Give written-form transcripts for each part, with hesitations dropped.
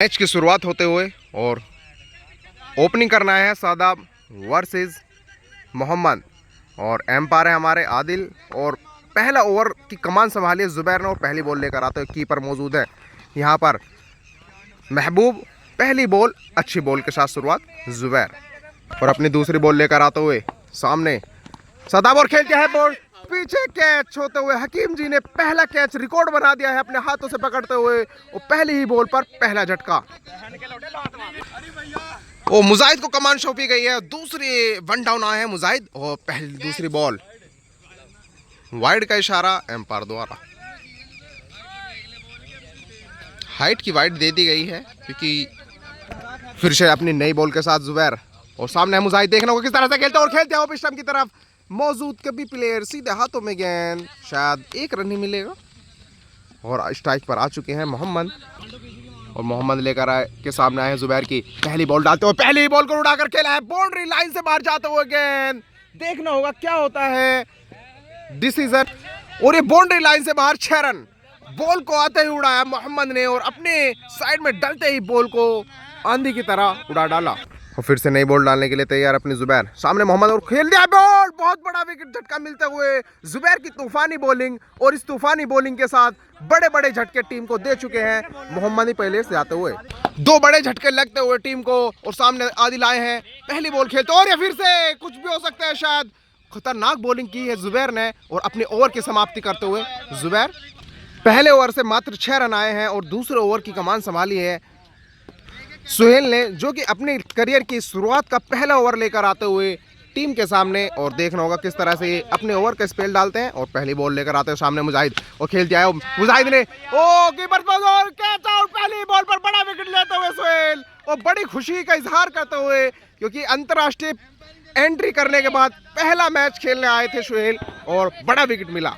Match की शुरुआत होते हुए और ओपनिंग करना है शादाब वर्सेस मोहम्मद और एम्पायर है हमारे आदिल। और पहला ओवर की कमान संभाली है जुबैर ने और पहली बॉल लेकर आते हुए कीपर मौजूद है यहाँ पर महबूब। पहली बॉल अच्छी बॉल के साथ शुरुआत जुबैर और अपनी दूसरी बॉल लेकर आते हुए सामने शादाब और खेलते हैं बॉल पीछे कैच होते हुए हकीम जी ने पहला कैच रिकॉर्ड बना दिया है अपने हाथों से पकड़ते हुए और पहली ही बॉल पर पहला झटका। ओ मुजाहिद को कमान सौंपी गई है, दूसरी वन डाउन आए हैं मुजाहिद और पहली दूसरी बॉल वाइड का इशारा एम्पायर द्वारा। हाइट की वाइड दे दी गई है क्योंकि फिर से अपनी नई बॉल के साथ जुबैर और सामने है मुजाहिद। देखना होगा किस तरह से खेलते हैं और खेलते हैं पिस्टम की तरफ मौजूद कभी प्लेयर सीधे हाथों में गेंद, शायद एक रन ही मिलेगा और स्ट्राइक पर आ चुके हैं मोहम्मद और मोहम्मद लेकर आए के सामने आए हैं जुबैर की पहली बॉल डालते हुए पहली बॉल को उड़ाकर खेला है बाउंड्री लाइन से बाहर जाते हुए गेंद। देखना होगा क्या होता है डिसीजन और ये बाउंड्री लाइन से बाहर 6 रन। बॉल को आते ही उड़ाया मोहम्मद ने और अपने साइड में डलते ही बॉल को आंधी की तरह उड़ा डाला और फिर से नई बॉल डालने के लिए तैयार अपनी जुबैर। सामने मोहम्मद और खेल दिया बॉल, बहुत बड़ा विकेट झटका मिलते हुए जुबैर की तूफानी बॉलिंग और इस तूफानी बॉलिंग के साथ बड़े बड़े झटके टीम को दे चुके हैं मोहम्मद ही पहले से आते हुए। 2 बड़े झटके लगते हुए टीम को और सामने आदिल आए हैं पहली बॉल खेलते और ये फिर से कुछ भी हो सकता है। शायद खतरनाक बॉलिंग की है जुबैर ने और अपने ओवर की समाप्ति करते हुए जुबैर पहले ओवर से मात्र 6 रन आए हैं और दूसरे ओवर की कमान संभाली है सुहेल ने, जो कि अपने करियर की शुरुआत का पहला ओवर लेकर आते हुए टीम के सामने। और देखना होगा किस तरह से अपने ओवर का स्पेल डालते हैं और पहली बॉल लेकर आते हैं सामने मुजाहिद और खेलते आए मुजाहिद ने ओ कीपर कैच आउट पहली बॉल पर बड़ा विकेट लेते हुए सुहेल और बड़ी खुशी का इजहार करते हुए क्योंकि अंतर्राष्ट्रीय एंट्री करने के बाद पहला मैच खेलने आए थे सुहेल और बड़ा विकेट मिला।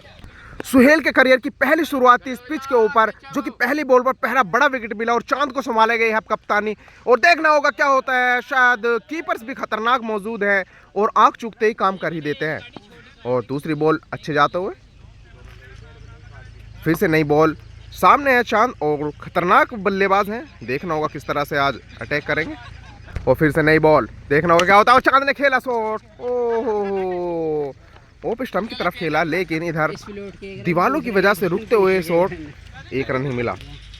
सुहेल के करियर की पहली शुरुआत थी इस पिच के ऊपर, जो कि पहली बॉल पर पहला बड़ा विकेट मिला और चांद को संभाले गए है कप्तानी। और देखना होगा क्या होता है, शायद कीपर्स भी खतरनाक मौजूद है और आंख चूकते ही काम कर ही देते हैं। और दूसरी बॉल अच्छे जाते हुए फिर से नई बॉल सामने है चांद और खतरनाक बल्लेबाज हैं। देखना होगा किस तरह से आज अटैक करेंगे और फिर से नई बॉल देखना होगा क्या होता है। चांद ने खेला शॉट, ओहो ओप स्टंप की तरफ खेला लेकिन इधर दीवालों की वजह से रुकते हुए शॉट, 1 रन ही मिला।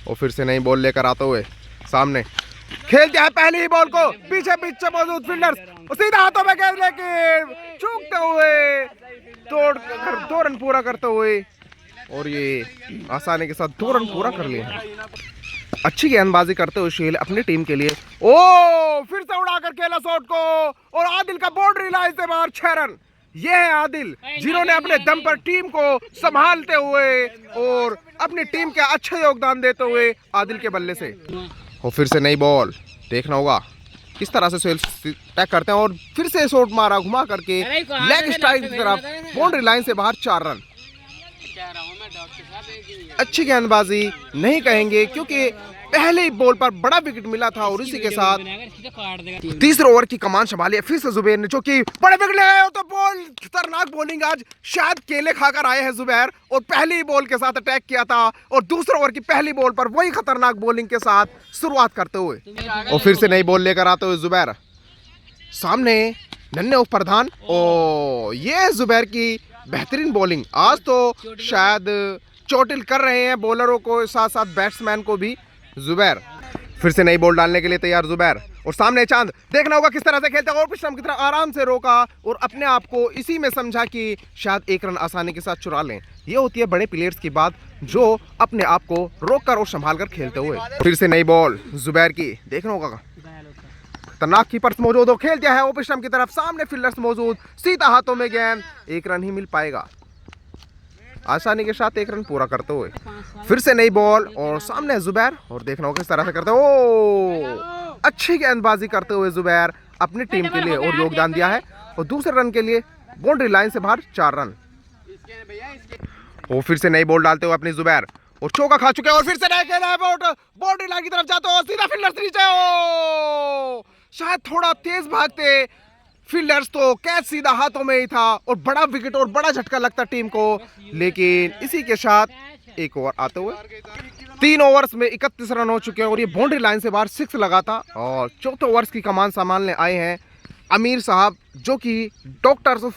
और फिर से नई बॉल लेकर आते हुए सामने खेलते हैं पहली ही बॉल को पीछे पीछे मौजूद फील्डर्स और सीधा हाथों में गेंद लेकिन चूकते हुए तोड़कर 2 रन पूरा करते हुए और ये आसानी के साथ 2 रन पूरा कर लिए हैं। अच्छी गेंदबाजी करते हुए सुहेल अपनी टीम के लिए ओ फिर से उड़ाकर खेला शॉट को और आदिल का बाउंड्री लाइन से बाहर 6 रन। ये है आदिल जिन्होंने अपने दम पर टीम को संभालते हुए और अपनी टीम के अच्छा योगदान देते हुए आदिल के बल्ले से। और फिर से नई बॉल देखना होगा किस तरह से सुहेल टैक करते हैं और फिर से शॉट मारा घुमा करके लेग स्ट्राइक की तरफ बाउंड्री लाइन से बाहर 4 रन। अच्छी गेंदबाजी नहीं कहेंगे क्योंकि पहले ही बॉल पर बड़ा विकेट मिला था और इसी के साथ तीसरे ओवर की कमान संभाली है फिर से जुबैर ने, जो कि बड़े विकेट ले गए। तो बॉल खतरनाक बॉलिंग, आज शायद केले खाकर आए हैं जुबैर और पहली बॉल के साथ अटैक किया था और दूसरे ओवर की पहली बॉल पर वही खतरनाक बॉलिंग के साथ शुरुआत करते हुए और फिर से नई बॉल लेकर आते हुए जुबैर। सामने नन्हे उफ प्रधान और ये जुबैर की बेहतरीन बॉलिंग, आज तो शायद चोटिल कर रहे हैं बॉलरों को साथ साथ बैट्समैन को भी जुबैर। फिर से नई बॉल डालने के लिए तैयार जुबैर और सामने चांद। देखना होगा किस तरह से खेलते हैं और पिस्टम की तरह आराम से रोका और अपने आप को इसी में समझा कि शायद 1 रन आसानी के साथ चुरा लें। ये होती है बड़े प्लेयर्स की बात जो अपने आप को रोक कर और संभाल कर खेलते हुए। फिर से नई बॉल जुबैर की देखना होगा खतरनाक कीपर्स मौजूद हो खेल दिया है ओप स्टंप की तरफ सामने फील्डर्स मौजूद सीधा हाथों में गेंद, 1 रन ही मिल पाएगा आसानी के साथ 1 रन पूरा करते हुए। फिर से नई बॉल और सामने जुबैर और देखना होगा किस तरह से करते ओ अच्छी गेंदबाजी करते हुए जुबैर अपनी टीम के लिए और योगदान दिया है और दूसरे रन के लिए बाउंड्री लाइन से बाहर 4 रन। और फिर से नई बॉल डालते हुए अपनी जुबैर और चौका खा चुके हैं और फिर से नया खेला है बाउंड्री लाइन की तरफ जाते हो सीधा फील्डर्स नीचे हो, शायद थोड़ा तेज भागते फील्डर्स तो कैच सीधा हाथों में ही था और बड़ा विकेट और बड़ा झटका लगता टीम को। लेकिन इसी के साथ एक ओवर आते हुए 3 ओवर्स में 31 रन हो चुके हैं और ये बाउंड्री लाइन से बाहर 6 लगा था। और चौथे ओवर्स की कमान संभालने आए हैं आमिर साहब, जो कि डॉक्टर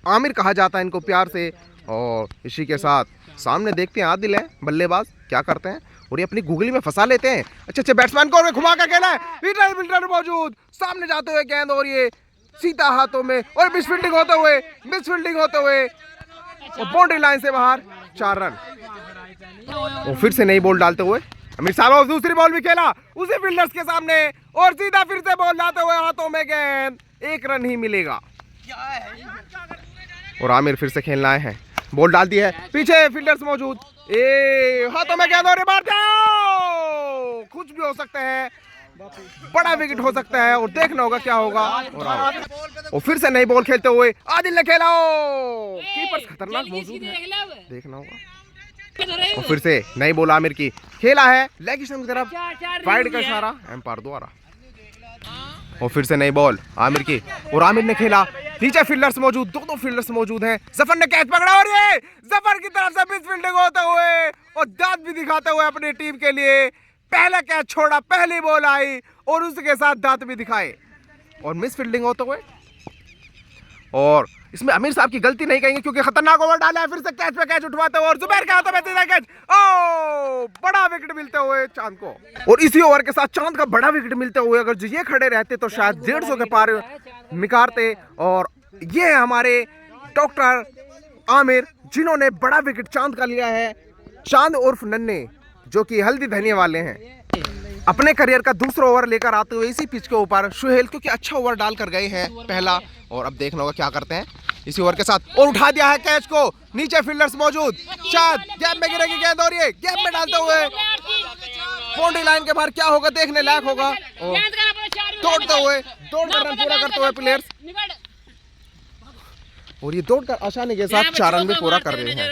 आमिर कहा जाता है इनको प्यार से। और इसी के साथ सामने देखते हैं आदिल है बल्लेबाज, क्या करते हैं और ये अपनी गुगली में फंसा लेते हैं। अच्छे घुमा कर खेला है, फील्डर मौजूद, सामने जाते हुए गेंद और ये सीधा हाथों में और मिस फील्डिंग होते हुए और बाउंड्री लाइन से बाहर 4 रन। और फिर से नई बॉल डालते हुए आमिर साहब, दूसरी बॉल भी खेला उसी फील्डर्स के सामने और सीधा फिर से बॉल डालते हुए हाथों में गेंद, 1 रन ही मिलेगा। और आमिर फिर से खेलना है, बॉल डाल दी है, पीछे फील्डर्स मौजूद, हाथों में गेंद और मार जाओ, कुछ भी हो सकता है, बड़ा विकेट हो सकता है और देखना होगा क्या होगा। और फिर से नई बॉल खेलते हुए आदिल ने खेला, कीपर खतरनाक मौजूद है, देखना होगा। और फिर से नई बॉल आमिर की, खेला है लेग स्टंप की तरफ, वाइड का इशारा एम्पायर द्वारा। और फिर से नई बॉल आमिर की और आमिर ने खेला, नीचे फील्डर्स मौजूद, दो फील्डर्स मौजूद हैं। जफर ने कैच पकड़ा और ये जफर की तरफ से मिस फील्डिंग होते हुए और दांत भी दिखाते हुए अपनी टीम के लिए पहला कैच छोड़ा, पहली बॉल आई और उसके साथ दांत भी दिखाए और मिस फील्डिंग होते हुए। और इसमें आमिर साहब की गलती नहीं कहेंगे क्योंकि खतरनाक ओवर डाला है, फिर से कैच पे कैच उठवाते हुए और जुबैर के हाथों में सीधा कैच, बड़ा विकेट मिलते हुए चांद को। और इसी ओवर के साथ चांद का बड़ा विकेट मिलते हुए अगर जो ये खड़े रहते तो शायद 150 के पार निकारते। और ये है हमारे डॉक्टर आमिर, जिन्होंने बड़ा विकेट चांद का लिया है। चांद उर्फ नन्हे, जो कि हल्दी धनिया वाले हैं, अपने करियर का दूसरा ओवर लेकर आते हुए इसी पिच के ऊपर सुहेल, क्योंकि अच्छा ओवर डाल कर गए हैं पहला। और अब देखना होगा क्या करते हैं इसी ओवर के साथ, और उठा दिया है कैच को, नीचे फील्डर्स मौजूद, शायद गैप में गिरेगी गेंद और ये गैप में डालते हुए बाउंड्री लाइन के बाहर क्या होगा देखने लायक होगा। और दौड़कर रन पूरा करते हुए प्लेयर्स, और ये दौड़कर आसानी के साथ 4 रन भी पूरा कर रहे हैं,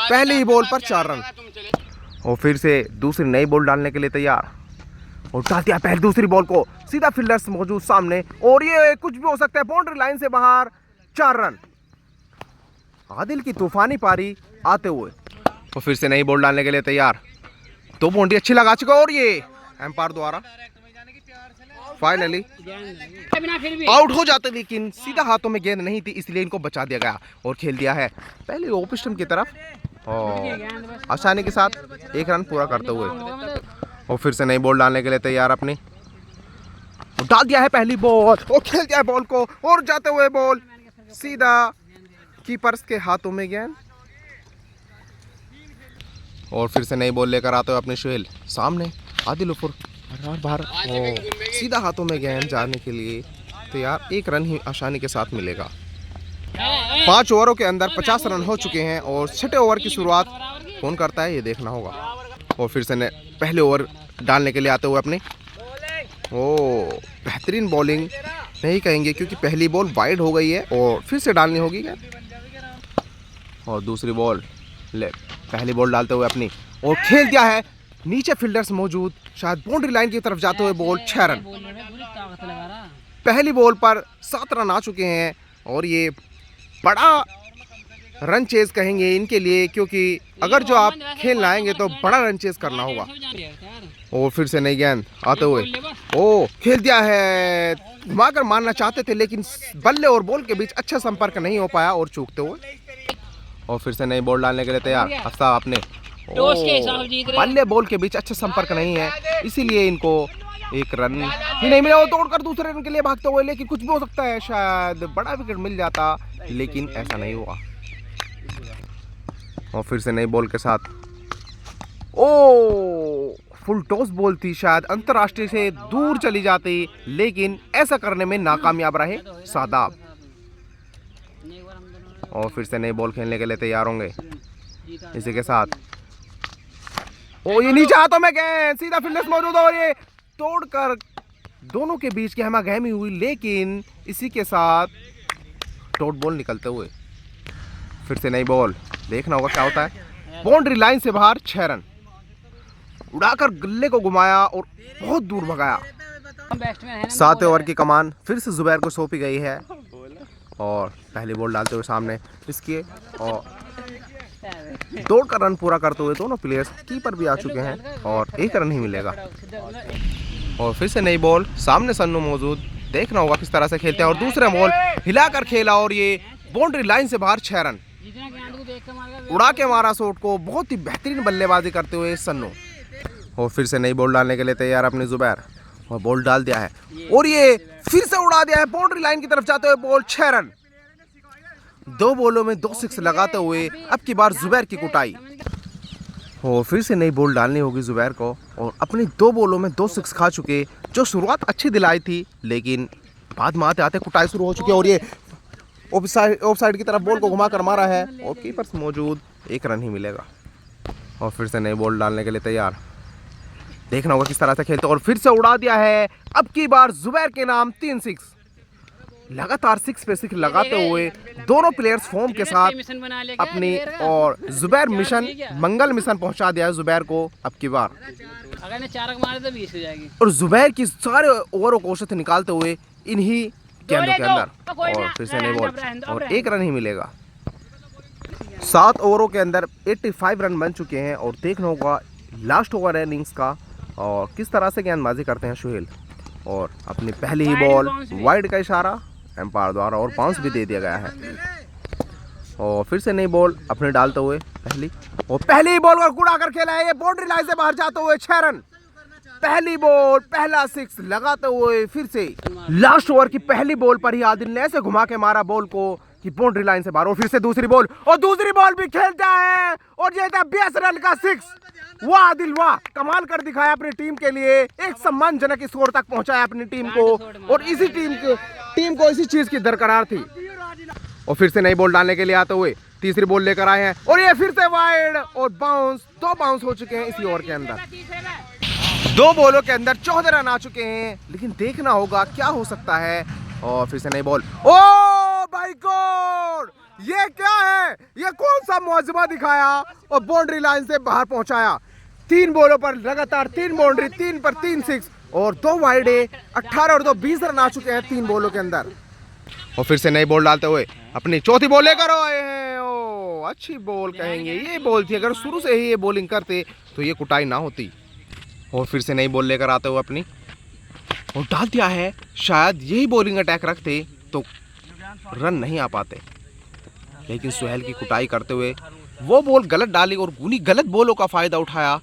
पहली ही बॉल पर 4 रन। और फिर से दूसरी नई बॉल डालने के लिए तैयार और डाल दिया पहले दूसरी बॉल को, सीधा फील्डर्स मौजूद सामने और ये कुछ भी हो सकता है, बाउंड्री लाइन से बाहर 4 रन। आदिल की तूफानी पारी आते हुए और फिर से नई बॉल डालने के लिए तैयार, 2 बाउंड्री अच्छी लगा चुका और ये एम्पायर द्वारा फाइनली आउट हो जाते, लेकिन सीधा हाथों में गेंद नहीं थी इसलिए इनको बचा दिया गया और खेल दिया है पहले ऑफ स्टंप की तरफ और आसानी के साथ 1 रन पूरा करते हुए। और फिर से नई बॉल डालने के लिए तैयार अपनी, डाल दिया है पहली बॉल और खेल दिया है बॉल को और जाते हुए बॉल सीधा कीपर्स के हाथों में गेंद। और फिर से नई बॉल लेकर आते हुए अपने सुहेल, सामने आदिल उफर बाहर सीधा हाथों में गेंद जाने के लिए तैयार, 1 रन ही आसानी के साथ मिलेगा। 5 ओवरों के अंदर 50 रन हो चुके हैं और 6ठे ओवर की शुरुआत कौन करता है ये देखना होगा। और फिर से पहले ओवर डालने के लिए आते हुए अपने, बेहतरीन बॉलिंग नहीं कहेंगे क्योंकि पहली बॉल वाइड हो गई है और फिर से डालनी होगी क्या। और दूसरी बॉल पहली बॉल डालते हुए अपनी और खेल दिया है, नीचे फील्डर्स मौजूद, शायद बाउंड्री लाइन की तरफ जाते हुए बॉल 6 रन। पहली बॉल पर 7 रन आ चुके हैं और ये बड़ा रन चेज कहेंगे इनके लिए, क्योंकि अगर जो आप खेलना आएंगे तो बड़ा रन चेज करना होगा। और फिर से नई गेंद आते हुए खेल दिया है, घुमाकर मारना चाहते थे लेकिन बल्ले और बॉल के बीच अच्छा संपर्क नहीं हो पाया और चूकते हुए। और फिर से नई बॉल डालने के लिए तैयार अफ्ताब अपने, बल्ले बॉल के बीच अच्छा संपर्क नहीं है इसीलिए इनको 1 रन ही नहीं मिला। वो तोड़कर दूसरे रन के लिए भागते हुए, लेकिन कुछ भी हो सकता है, शायद बड़ा विकेट मिल जाता लेकिन ऐसा नहीं हुआ। और फिर से नई बॉल के साथ फुल टॉस बॉल थी, शायद अंतरराष्ट्रीय से दूर चली जाती लेकिन ऐसा करने में नाकामयाब रहे शादाब। और फिर से नई बॉल खेलने के लिए तैयार होंगे इसी के साथ। ये नीचे हाथों में गेंद, सीधा फील्डर्स मौजूद और ये तोड़कर दोनों के बीच की हमागहमी हुई, लेकिन इसी के साथ डॉट बॉल निकलते हुए। फिर से नई बॉल, देखना होगा क्या होता है। बाउंड्री लाइन से बाहर 6 रन, उड़ाकर गल्ले को घुमाया और बहुत दूर भगाया। 7 ओवर की कमान फिर से जुबैर को सौंपी गई है और पहली बॉल डालते हुए सामने इसके और दौड़कर रन पूरा करते हुए दोनों प्लेयर्स कीपर भी आ चुके हैं और एक रन ही मिलेगा। और फिर से नई बॉल, सामने सन्नू मौजूद, देखना होगा किस तरह से खेलते हैं और दूसरा बॉल हिलाकर खेला और ये बाउंड्री लाइन से बाहर 6 रन। उड़ा के मारा शॉट को, बहुत ही बेहतरीन बल्लेबाजी करते हुए सन्नू। और फिर से नई बॉल डालने के लिए तैयार अपने जुबैर, और बॉल डाल दिया है और ये फिर से उड़ा दिया है बाउंड्री लाइन की तरफ जाते हुए बॉल, 6 रन। 2 बॉलों में 2 सिक्स लगाते हुए अब की बार जुबैर की कुटाई। और फिर से नई बॉल डालनी होगी जुबैर को, और अपनी 2 बॉलों में 2 सिक्स खा चुके, जो शुरुआत अच्छी दिलाई थी लेकिन बाद में आते आते कुटाई शुरू हो चुकी है। और ये ऑफ साइड की तरफ बॉल को घुमा कर मारा है और कीपर मौजूद, 1 रन ही मिलेगा। और फिर से नई बॉल डालने के लिए तैयार, देखना होगा किस तरह से खेलते, और फिर से उड़ा दिया है अब की बार जुबैर के नाम 3 सिक्स। लगातार 6 पे 6 लगाते हुए दोनों प्लेयर्स फॉर्म के साथ अपनी, और जुबैर मिशन, मंगल मिशन पहुंचा दिया है जुबैर को अब की बार। अगर 4 मारे तो 20 हो जाएगी। और जुबैर की सारे ओवरों को औसत निकालते हुए इन्हीं गेंदों के अंदर, और फिर से नई बॉल और 1 रन ही मिलेगा। 7 ओवरों के अंदर 85 रन बन चुके हैं और देखना होगा लास्ट ओवर है इनिंग्स का और किस तरह से गेंदबाजी करते हैं सुहेल। और अपनी पहली ही बॉल वाइड का इशारा एम्पायर द्वारा और बाउंस भी दे दिया गया है। और फिर से नई बॉल अपने डालते हुए पहली बॉल को उड़ा कर खेला है, ये बाउंड्री लाइन से बाहर जाते हुए 6 रन। पहली बॉल, पहला 6 लगाते हुए फिर से लास्ट ओवर की पहली बॉल पर ही आदिल ने ऐसे घुमा के मारा बॉल को कि बाउंड्री लाइन से बाहर। और फिर से दूसरी बॉल, और दूसरी बॉल भी खेलता है और ये था 20 रन का 6। वाह आदिल वाह, कमाल कर दिखाया अपनी टीम के लिए, एक सम्मानजनक स्कोर तक पहुंचाया अपनी टीम को, और इसी टीम को इसी चीज की दरकरार थी। और फिर से नई बॉल डालने के लिए आते हुए तीसरी बॉल लेकर आए हैं और ये फिर से वाइड और बाउंस, 2 बाउंस हो चुके हैं इसी ओवर के अंदर। 2 बॉलों के अंदर 14 रन आ चुके हैं, लेकिन देखना होगा क्या हो सकता है। और फिर से नई बॉल, ओ भाई गॉड, ये क्या है, ये कौन सा मौजमा दिखाया और बाउंड्री लाइन से बाहर पहुंचाया। 3 बॉलों पर लगातार 3 बाउंड्री, 3 पर 3 सिक्स और 2 वाइड, 18 और 2 20 रन आ चुके हैं 3 बॉलों के अंदर। और फिर से नई बॉल डालते हुए अपनी चौथी बॉल लेकर आए हैं। ओ अच्छी बॉल कहेंगे, ये बॉल थी, अगर शुरू से ही ये बॉलिंग करते तो ये कुटाई ना होती। और फिर से नई बॉल लेकर आते हुए अपनी, और डाल दिया है, शायद यही बॉलिंग अटैक रखते तो रन नहीं आ पाते, लेकिन सुहेल की कुटाई करते हुए वो बॉल गलत डाली और उन्हीं गलत बॉलों का फायदा उठाया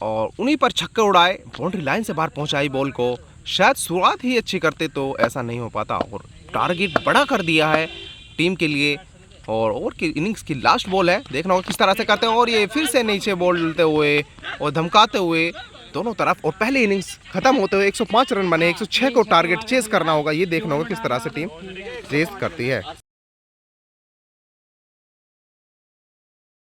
और उन्हीं पर छक्के उड़ाए, बाउंड्री लाइन से बाहर पहुंचाई बॉल को। शायद शुरुआत ही अच्छी करते तो ऐसा नहीं हो पाता, और टारगेट बड़ा कर दिया है टीम के लिए। और ओवर की इनिंग्स की लास्ट बॉल है, देखना होगा किस तरह से करते हैं। और ये फिर से नीचे बॉल डालते हुए और धमकाते हुए दोनों तरफ, और पहले इनिंग्स खत्म होते हुए 105 रन बने, 106 को टारगेट चेस करना होगा, ये देखना होगा किस तरह से टीम चेस करती है।